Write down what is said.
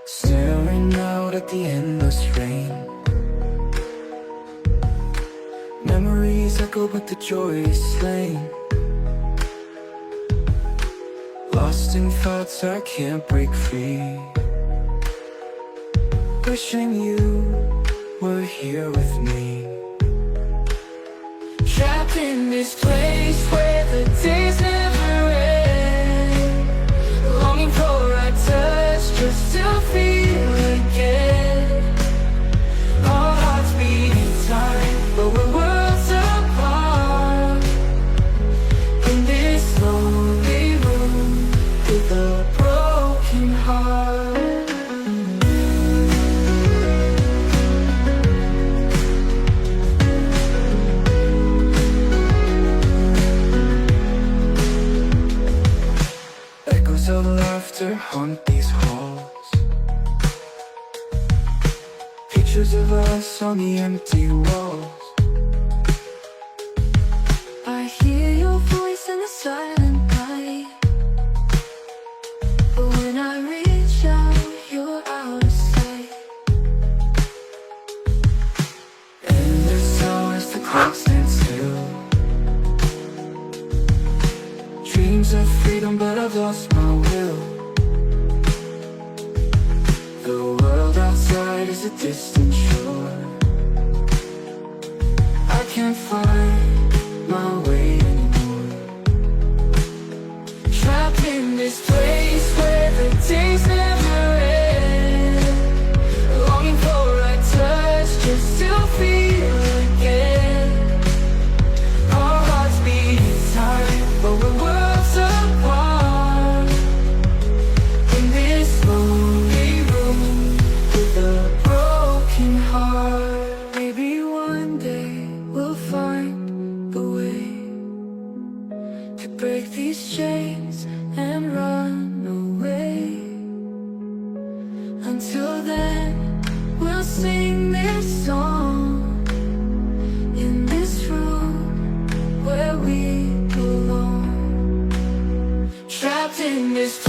staring out at the endless rain. Memories echo but the joy is slain. Lost in thoughts I can't break free, wishing you were here with me. Trapped in this place where the days never end, longing for a touch just to feel again. Our hearts beating time, but we're worlds apart. In this lonely room with a broken heart. Echoes of laughter haunt these halls, pictures of us on the empty walls. I hear your voice in the silent night, but when I reach out, you're out of sight. Endless hours, the clock stands still. Dreams of freedom, but I've lost my will. The world outside is a distant shore. I can't find my way anymore. Trapped in this place where the days never end, longing for a touch just to feel again. Our hearts beating time, but we're worlds apart. In this lonely room with a broken heart. Maybe one day we'll find a way to break these chains and run away. Until then, we'll sing this song in this room where we belong. Trapped in this